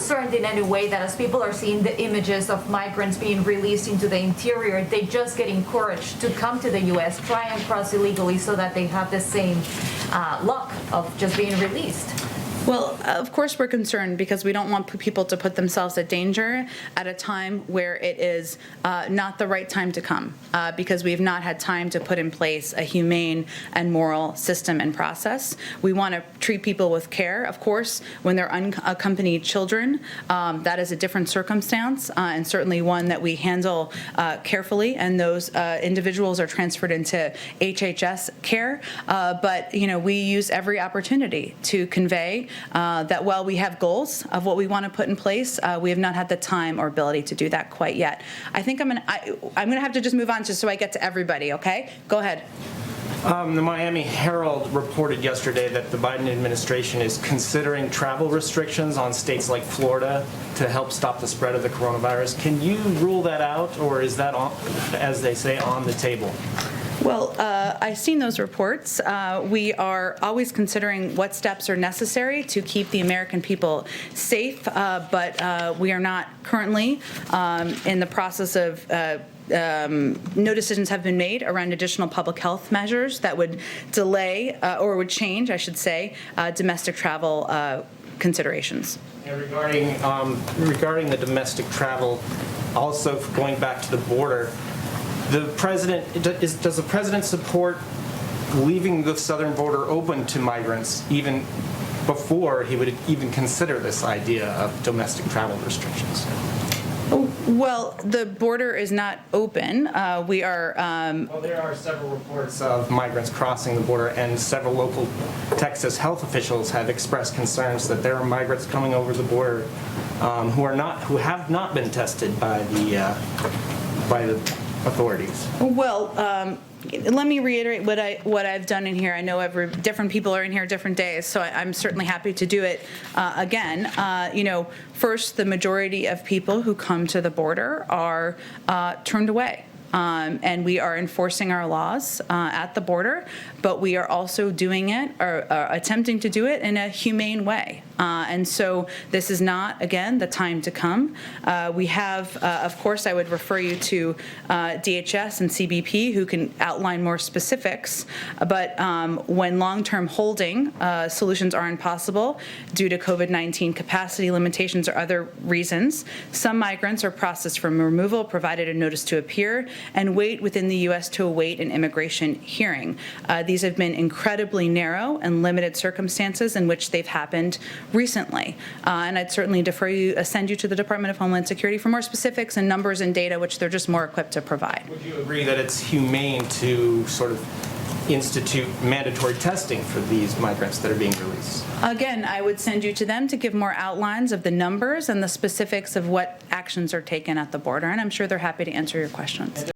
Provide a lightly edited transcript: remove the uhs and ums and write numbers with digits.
concerned in any way that as people are seeing the images of migrants being released into the interior, they just get encouraged to come to the U.S., try and cross illegally so that they have the same luck of just being released? Well, of course we're concerned because we don't want people to put themselves at danger at a time where it is not the right time to come, because we've not had time to put in place a humane and moral system and process. We want to treat people with care. Of course, when they're unaccompanied children, that is a different circumstance, and certainly one that we handle carefully, and those individuals are transferred into HHS care. But we use every opportunity to convey that while we have goals of what we want to put in place, we have not had the time or ability to do that quite yet. I think I'm gonna have to just move on just so I get to everybody, okay? Go ahead. The Miami Herald reported yesterday that the Biden administration is considering travel restrictions on states like Florida to help stop the spread of the coronavirus. Can you rule that out, or is that, as they say, on the table? Well, I've seen those reports. We are always considering what steps are necessary to keep the American people safe, but we are not currently in the process of no decisions have been made around additional public health measures that would delay or would change, I should say, domestic travel considerations. And regarding the domestic travel, also going back to the border, does the president support leaving the southern border open to migrants even before he would even consider this idea of domestic travel restrictions? Well, the border is not open. We are. Well, there are several reports of migrants crossing the border, and several local Texas health officials have expressed concerns that there are migrants coming over the border who have not been tested by the authorities. Well, let me reiterate what I've done in here. I know different people are in here different days, so I'm certainly happy to do it again. First, the majority of people who come to the border are turned away. And we are enforcing our laws at the border, but we are also doing it or attempting to do it in a humane way. And so this is not, again, the time to come. We have, of course, I would refer you to DHS and CBP, who can outline more specifics. But when long-term holding solutions are impossible due to COVID-19 capacity limitations or other reasons, some migrants are processed for removal, provided a notice to appear, and wait within the U.S. to await an immigration hearing. These have been incredibly narrow and limited circumstances in which they've happened recently. And I'd certainly send you to the Department of Homeland Security for more specifics and numbers and data, which they're just more equipped to provide. Would you agree that it's humane to sort of institute mandatory testing for these migrants that are being released? Again, I would send you to them to give more outlines of the numbers and the specifics of what actions are taken at the border, and I'm sure they're happy to answer your questions.